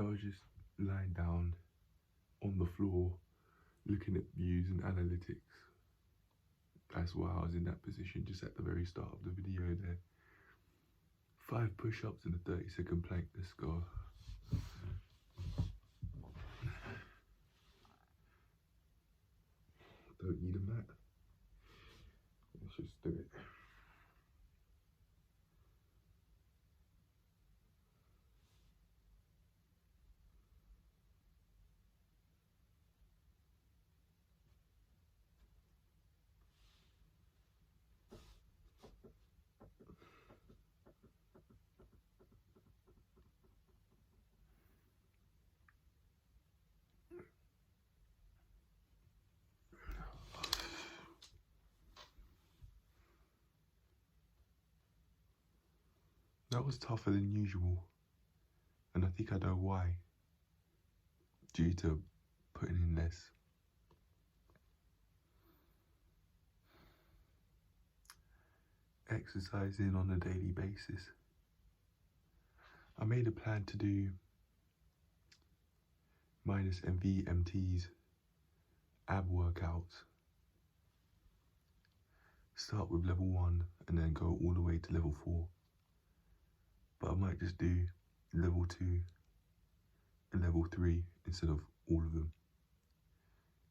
I was just lying down on the floor looking at views and analytics. That's why I was in that position just at the very start of the video there. 5 push-ups and a 30-second plank. Let's go. Don't need a mat. Let's just do it. That was tougher than usual, and I think I know why, due to putting in less. Exercising on a daily basis. I made a plan to do minus MVMTs ab workouts. Start with level 1 and then go all the way to level 4. But I might just do level 2 and level 3 instead of all of them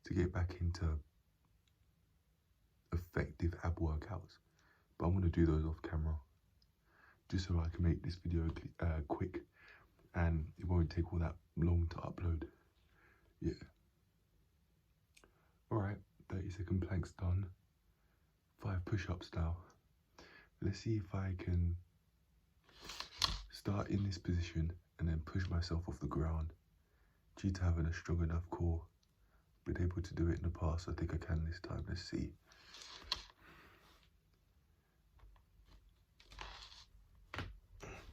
to get back into effective ab workouts. But I'm going to do those off camera just so I can make this video quick and it won't take all that long to upload. Yeah. Alright, 30-second planks done. 5 push-ups now. Let's see if I can start in this position and then push myself off the ground. Due to having a strong enough core, been able to do it in the past, I think I can this time. Let's see.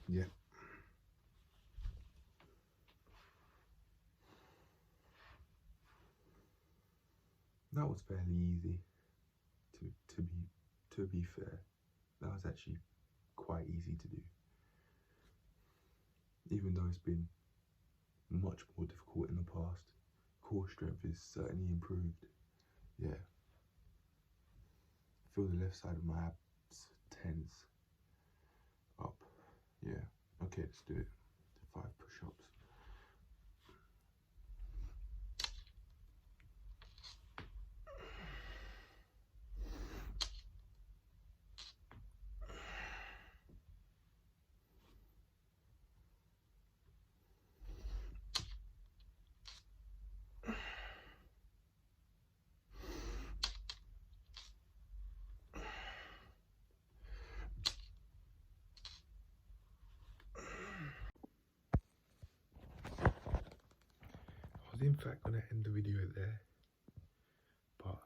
Yeah. That was fairly easy. To be fair, that was actually quite easy to do. Even though it's been much more difficult in the past, core strength is certainly improved. Yeah. Feel the left side of my abs tense up. Yeah. Okay, let's do it. 5 push-ups. I was in fact going to end the video there, but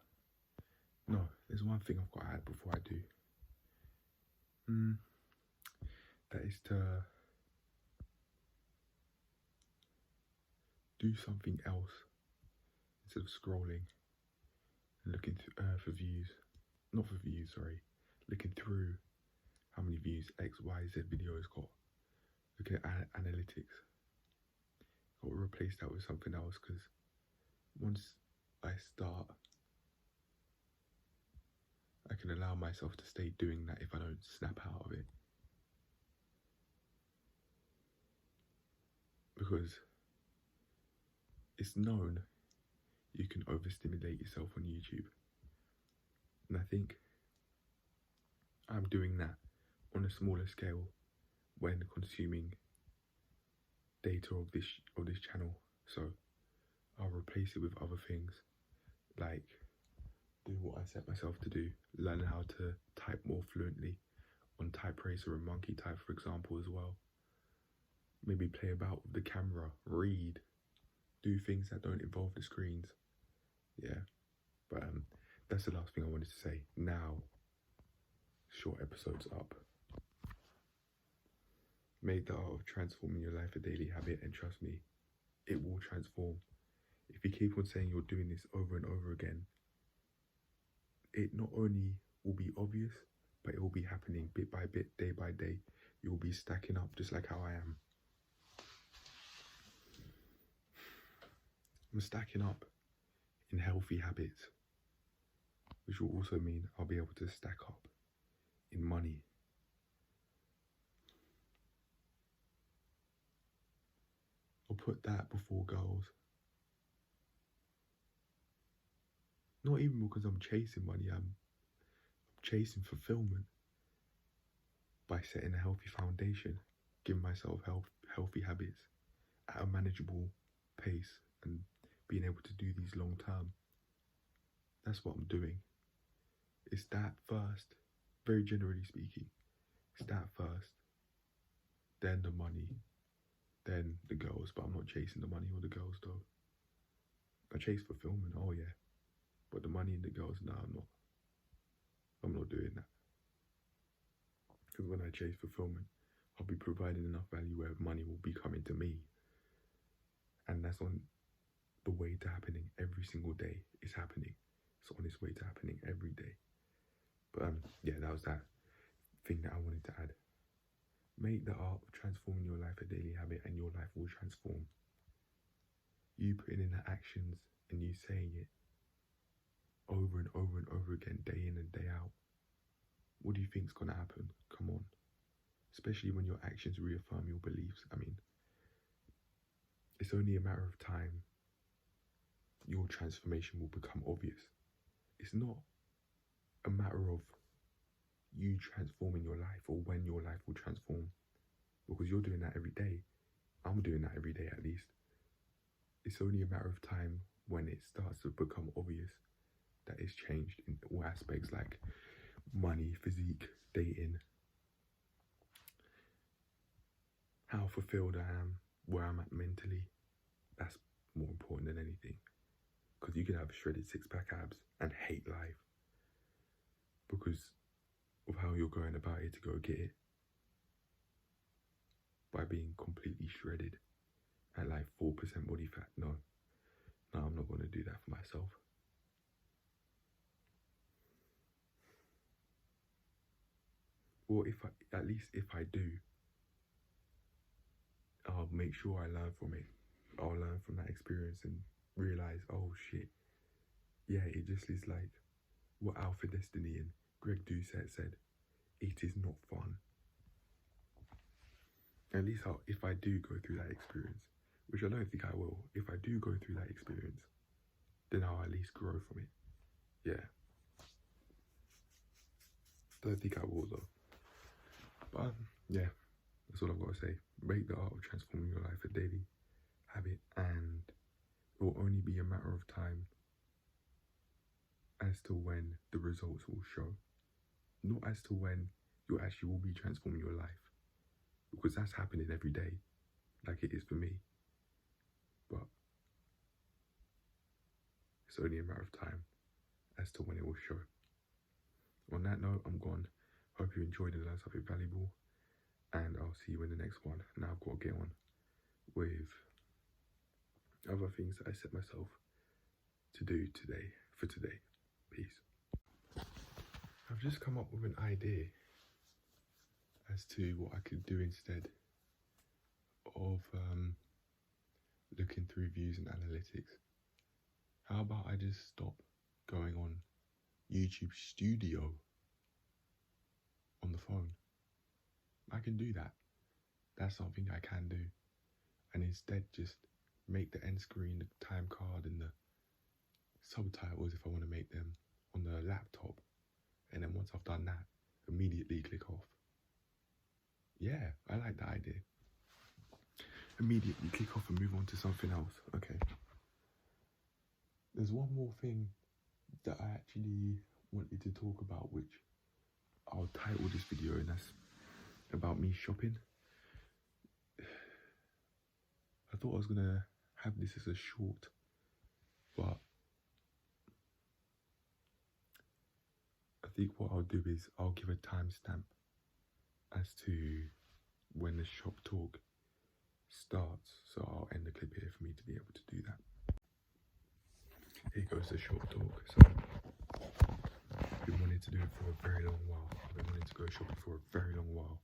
no, there's one thing I've got to add before I do. That is to do something else instead of scrolling and looking for views. Not for views, sorry. Looking through how many views X, Y, Z video has got. Looking at analytics. Got to replace that with something else, because once I start, I can allow myself to stay doing that if I don't snap out of it. Because it's known you can overstimulate yourself on YouTube. And I think I'm doing that on a smaller scale when consuming data of this channel. So I'll replace it with other things, like do what I set myself to do, learn how to type more fluently on Typeracer and Monkey Type, for example, as well. Maybe play about with the camera, read, do things that don't involve the screens. Yeah, but that's the last thing I wanted to say. Now, short episodes up. Make the art of transforming your life a daily habit, and trust me, it will transform. If you keep on saying you're doing this over and over again, it not only will be obvious, but it will be happening bit by bit, day by day. You will be stacking up just like how I am. I'm stacking up in healthy habits, which will also mean I'll be able to stack up in money. I'll put that before goals. Not even because I'm chasing money, I'm chasing fulfillment by setting a healthy foundation, giving myself healthy habits at a manageable pace and being able to do these long term. That's what I'm doing. It's that first, very generally speaking. It's that first, then the money, then the girls, but I'm not chasing the money or the girls though. I chase fulfillment, oh yeah, but the money and the girls, no, I'm not doing that. Because when I chase fulfillment, I'll be providing enough value where money will be coming to me. And that's on the way to happening every single day. It's happening. It's on its way to happening every day. But yeah, that was that thing that I wanted to add. Make the art of transforming your life a daily habit and your life will transform. You putting in the actions and you saying it over and over and over again, day in and day out. What do you think's gonna happen? Come on. Especially when your actions reaffirm your beliefs. I mean, it's only a matter of time your transformation will become obvious. It's not a matter of you transforming your life or when your life will transform, because you're doing that every day. I'm doing that every day at least. It's only a matter of time when it starts to become obvious that it's changed in all aspects, like money, physique, dating, how fulfilled I am, where I'm at mentally. That's more important than anything, because you can have shredded six-pack abs and hate life because of how you're going about it to go get it, by being completely shredded at like 4% body fat. No, I'm not going to do that for myself. Or at least if I do, I'll make sure I learn from it. I'll learn from that experience and realize, oh shit, yeah, it just is like what Alpha Destiny and Greg Doucette said, it is not fun. At least if I do go through that experience, which I don't think I will, if I do go through that experience, then I'll at least grow from it. Yeah. Don't think I will though. But yeah, that's all I've got to say. Make the art of transforming your life a daily habit, and it will only be a matter of time as to when the results will show. Not as to when you actually will be transforming your life, because that's happening every day, like it is for me. But it's only a matter of time as to when it will show. On that note, I'm gone. Hope you enjoyed and learned something valuable, and I'll see you in the next one. Now I've got to get on with other things that I set myself to do for today. Peace. I've just come up with an idea as to what I could do instead of looking through views and analytics. How about I just stop going on YouTube Studio on the phone? I can do that. That's something I can do. And instead just make the end screen, the time card and the subtitles, if I want to make them, on the laptop. And then once I've done that, immediately click off. Yeah, I like that idea. Immediately click off and move on to something else. Okay. There's one more thing that I actually wanted to talk about, which I'll title this video, and that's about me shopping. I thought I was gonna have this as a short, but I think what I'll do is I'll give a timestamp as to when the shop talk starts. So I'll end the clip here for me to be able to do that. Here goes the shop talk. So I've been wanting to do it for a very long while. I've been wanting to go shopping for a very long while.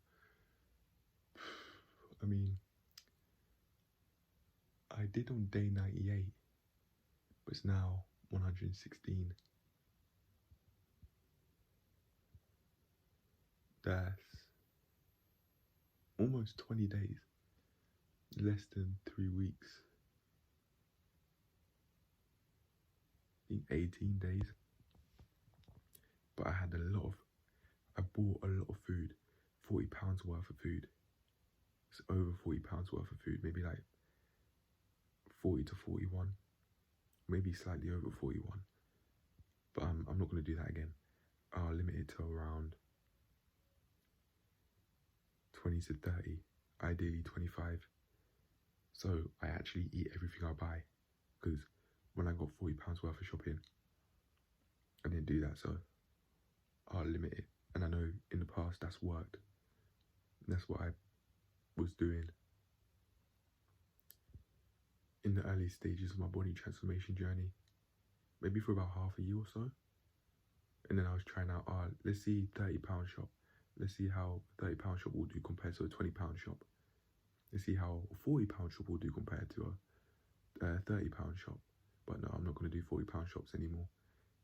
I mean, I did on day 98, but it's now 116. That's almost 20 days, less than 3 weeks. I think 18 days. But I bought a lot of food, £40 worth of food. It's over £40 worth of food, maybe like 40 to 41, maybe slightly over 41. But I'm not going to do that again. I'll limit it to around 20 to 30, ideally 25. So I actually eat everything I buy, because when I got £40 worth of shopping, I didn't do that, so I'll limit it. And I know in the past that's worked. That's what I was doing in the early stages of my body transformation journey, maybe for about half a year or so. And then I was trying out, let's see £30 shop. Let's see how a £30 shop will do compared to a £20 shop. Let's see how a £40 shop will do compared to a £30 shop. But no, I'm not going to do £40 shops anymore.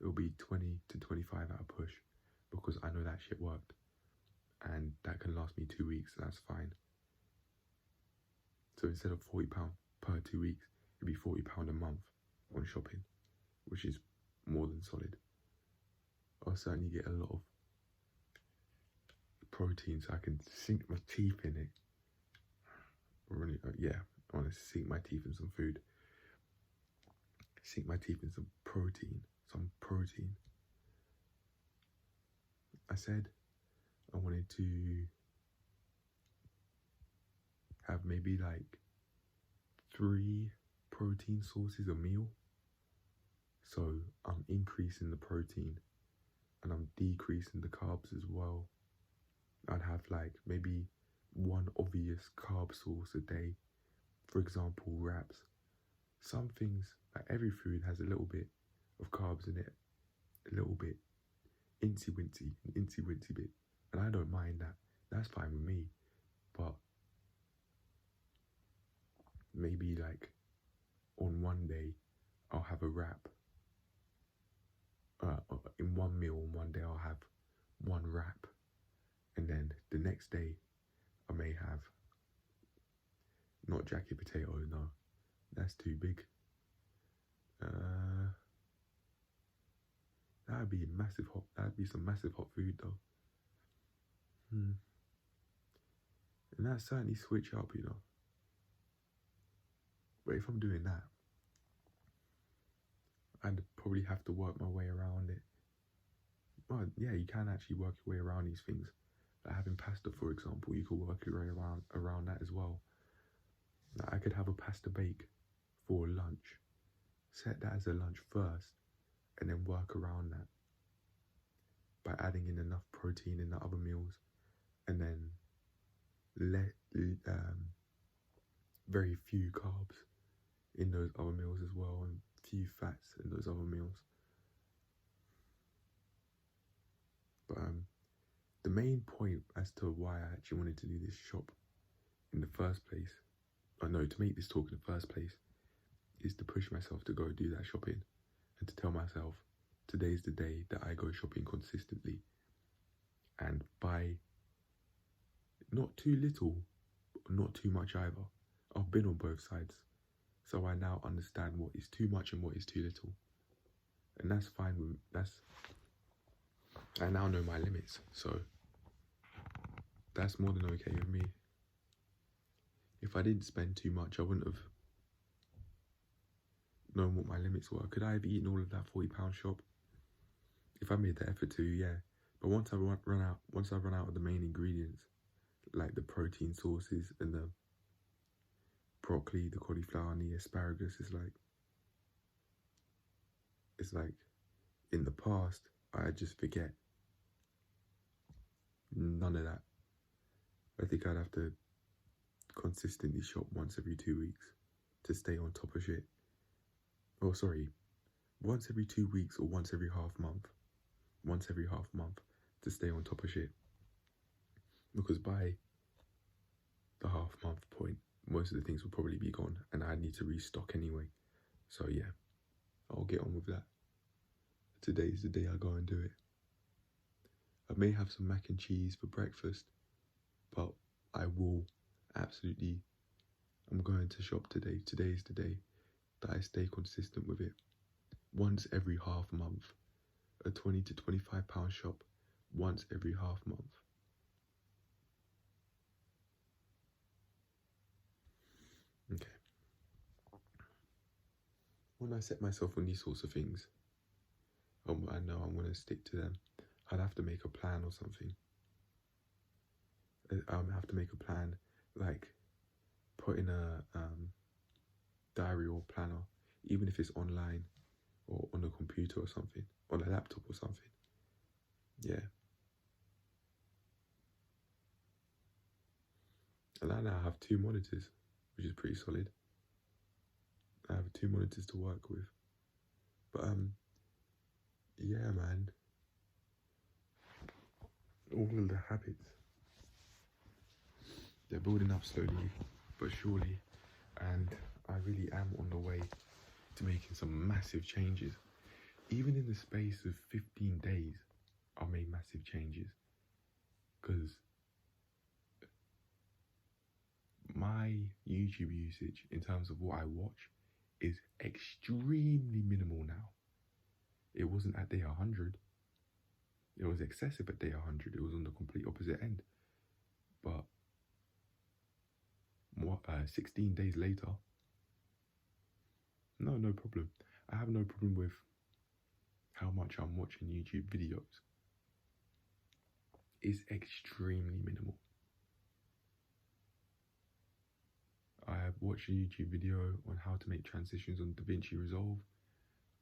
It'll be 20 to 25 at a push, because I know that shit worked. And that can last me 2 weeks, so that's fine. So instead of £40 per 2 weeks, it'd be £40 a month on shopping, which is more than solid. I'll certainly get a lot of protein so I can sink my teeth in it. Really, yeah, I want to sink my teeth in some food. Sink my teeth in some protein. I said I wanted to have maybe like 3 protein sources a meal. So I'm increasing the protein and I'm decreasing the carbs as well. I'd have like maybe one obvious carb source a day. For example, wraps. Some things, like every food has a little bit of carbs in it. A little bit. Incy wincy bit. And I don't mind that. That's fine with me. But maybe like on one day I'll have a wrap. In one meal on one day I'll have one wrap. And then the next day I may have not jacket potato, no. That's too big. That'd be some massive hot food though. And that'd certainly switch up, you know. But if I'm doing that, I'd probably have to work my way around it. Well, yeah, you can actually work your way around these things. Like having pasta, for example, you could work your way around that as well. Like I could have a pasta bake for lunch, set that as a lunch first, and then work around that by adding in enough protein in the other meals, and then very few carbs in those other meals as well, and few fats in those other meals. But the main point as to why I actually wanted to do this shop in the first place, to make this talk in the first place, is to push myself to go do that shopping and to tell myself today's the day that I go shopping consistently and buy not too little, not too much either. I've been on both sides, so I now understand what is too much and what is too little, and that's fine. I now know my limits, so that's more than okay with me. If I didn't spend too much, I wouldn't have known what my limits were. Could I have eaten all of that £40 shop? If I made the effort to, yeah. But once I run out of the main ingredients, like the protein sources and the broccoli, the cauliflower, and the asparagus, it's like in the past I just forget. None of that. I think I'd have to consistently shop once every 2 weeks to stay on top of shit. Oh, sorry, once every 2 weeks or once every half month. Once every half month to stay on top of shit. Because by the half month point, most of the things will probably be gone and I need to restock anyway. So yeah, I'll get on with that. Today's the day I go and do it. I may have some mac and cheese for breakfast, but I will absolutely, I'm going to shop today. Today is the day that I stay consistent with it. Once every half month. A £20 to £25 shop once every half month. Okay. When I set myself on these sorts of things, I know I'm going to stick to them. I'd have to make a plan or something. I have to make a plan, like put in a diary or planner, even if it's online or on a computer or something, on a laptop or something. Yeah. And I now have 2 monitors, which is pretty solid. I have 2 monitors to work with. But yeah, man. All of the habits, they're building up slowly but surely, and I really am on the way to making some massive changes. Even in the space of 15 days, I've made massive changes, because my YouTube usage in terms of what I watch is extremely minimal now. It wasn't at day 100. It was excessive at day 100. It was on the complete opposite end. But 16 days later, no problem. I have no problem with how much I'm watching YouTube videos. It's extremely minimal. I watched a YouTube video on how to make transitions on DaVinci Resolve.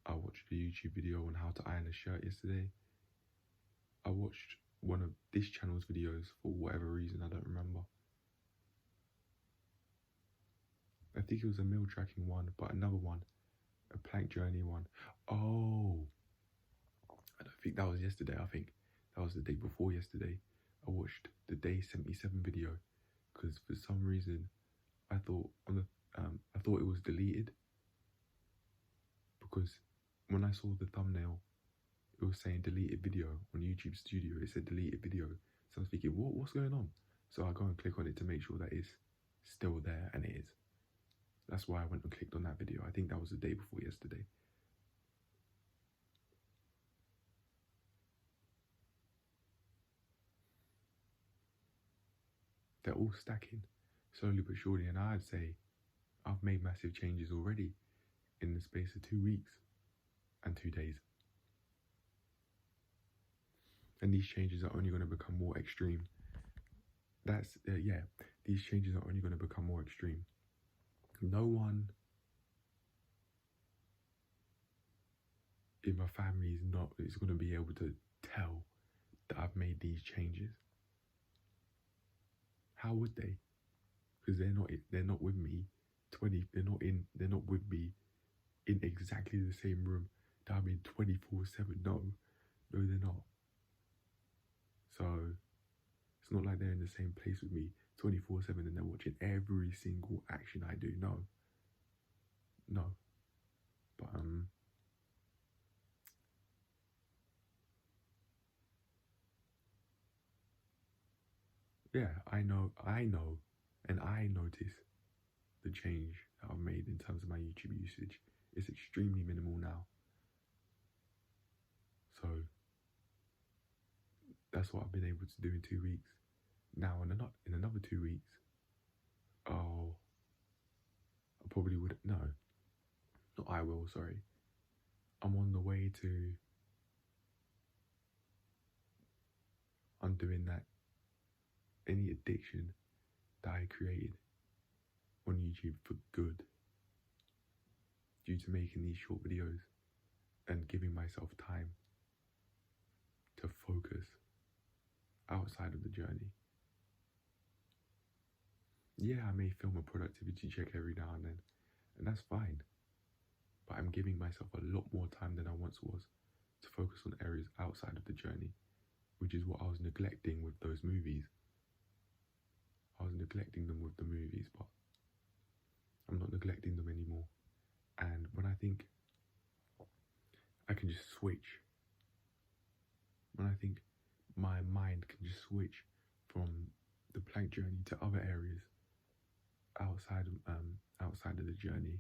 I watched a YouTube video on how to iron a shirt yesterday. I watched one of this channel's videos for whatever reason, I don't remember. I think it was a meal tracking one, but another one, a APlankingJourney one. Oh, I don't think that was yesterday. I think that was the day before yesterday. I watched the day 77 video, because for some reason I thought it was deleted, because when I saw the thumbnail, it was saying deleted video on YouTube Studio. It said deleted video. So I was thinking, what's going on? So I go and click on it to make sure that it's still there, and it is. That's why I went and clicked on that video. I think that was the day before yesterday. They're all stacking, slowly but surely, and I'd say I've made massive changes already in the space of 2 weeks and 2 days. And these changes are only going to become more extreme. These changes are only going to become more extreme. No one in my family is going to be able to tell that I've made these changes. How would they? Because they're not with me. They're not with me in exactly the same room that I'm in 24/7. No, they're not. So it's not like they're in the same place with me 24/7 and they're watching every single action I do. No. But yeah, I know, and I notice the change that I've made in terms of my YouTube usage. It's extremely minimal now. So that's what I've been able to do in 2 weeks. Now in another 2 weeks, I probably would, no, not I will, sorry. I'm on the way to undoing any addiction that I created on YouTube for good, due to making these short videos and giving myself time to focus outside of the journey. Yeah, I may film a productivity check every now and then, and that's fine. But I'm giving myself a lot more time than I once was to focus on areas outside of the journey, which is what I was neglecting with those movies. I was neglecting them with the movies, but I'm not neglecting them anymore. And when I think I can just switch. When I think my mind can just switch from the plank journey to other areas outside of the journey,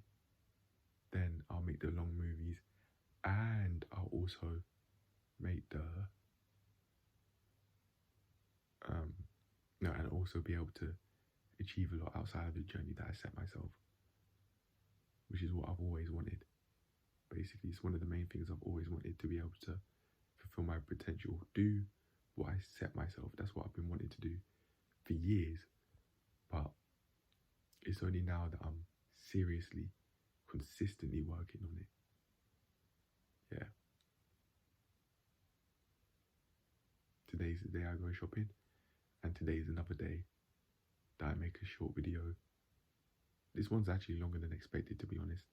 then I'll make the long movies, and I'll also make the and also be able to achieve a lot outside of the journey that I set myself, which is what I've always wanted. Basically, it's one of the main things I've always wanted, to be able to fulfill my potential, do what I set myself. That's what I've been wanting to do for years, but it's only now that I'm seriously, consistently working on it. Yeah. Today's the day I go shopping, and today's another day that I make a short video. This one's actually longer than expected, to be honest,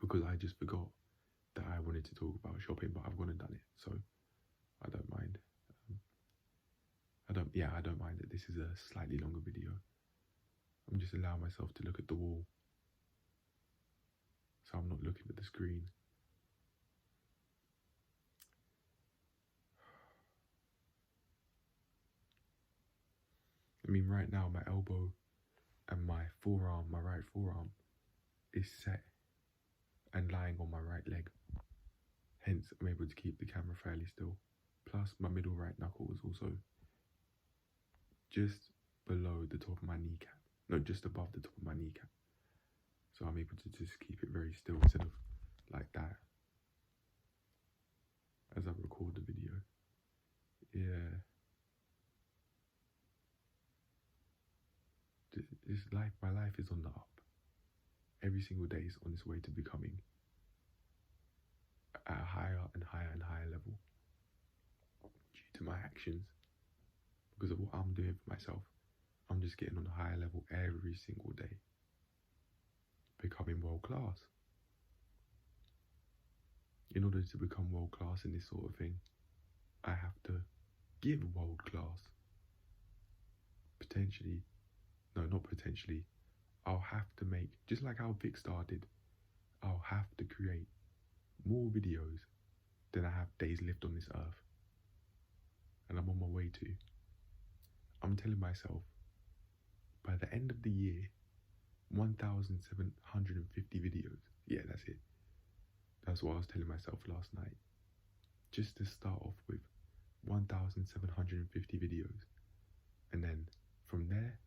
because I just forgot that I wanted to talk about shopping, but I've gone and done it, so I don't mind. I don't mind that this is a slightly longer video. I'm just allowing myself to look at the wall, so I'm not looking at the screen. I mean, right now my elbow and my forearm, my right forearm, is set and lying on my right leg. Hence, I'm able to keep the camera fairly still. Plus, my middle right knuckle is also just below the top of my kneecap. No, just above the top of my kneecap. So I'm able to just keep it very still instead of like that as I record the video. Yeah. This life, my life is on the up. Every single day is on its way to becoming at a higher and higher and higher level due to my actions. Because of what I'm doing for myself, I'm just getting on a higher level every single day, becoming world class. In order to become world class in this sort of thing, I have to give world class. Potentially, no, not potentially, I'll have to make, just like how Vic started, I'll have to create more videos than I have days lived on this earth. And I'm on my way to. I'm telling myself, by the end of the year, 1,750 videos. Yeah, that's it. That's what I was telling myself last night. Just to start off with 1,750 videos. And then from there,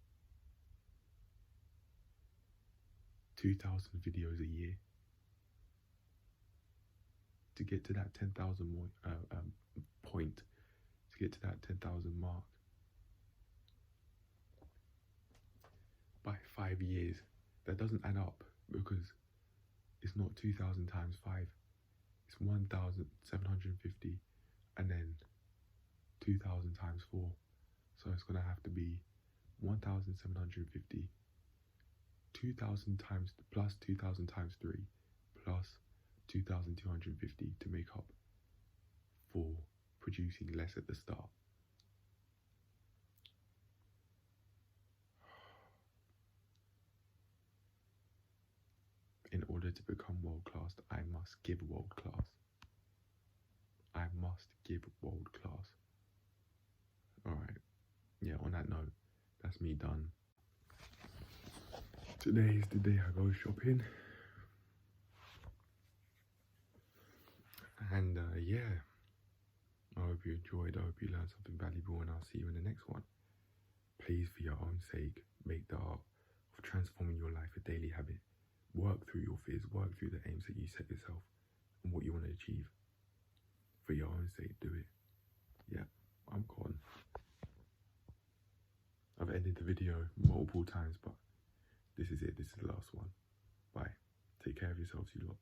2,000 videos a year. To get to that 10,000 point, to get to that 10,000 mark. By 5 years, that doesn't add up, because it's not 2,000 times 5, it's 1,750 and then 2,000 times 4. So it's going to have to be 1,750, 2,000 times plus 2,000 times 3 plus 2,250 to make up for producing less at the start. In order to become world class, I must give world class. I must give world class. Alright, yeah, on that note, that's me done. Today is the day I go shopping. And yeah, I hope you enjoyed, I hope you learned something valuable, and I'll see you in the next one. Please, for your own sake, make the art of transforming your life a daily habit. Work through your fears, work through the aims that you set yourself and what you want to achieve. For your own sake, do it. Yeah, I'm gone. I've ended the video multiple times, but this is it. This is the last one. Bye. Take care of yourselves, you lot.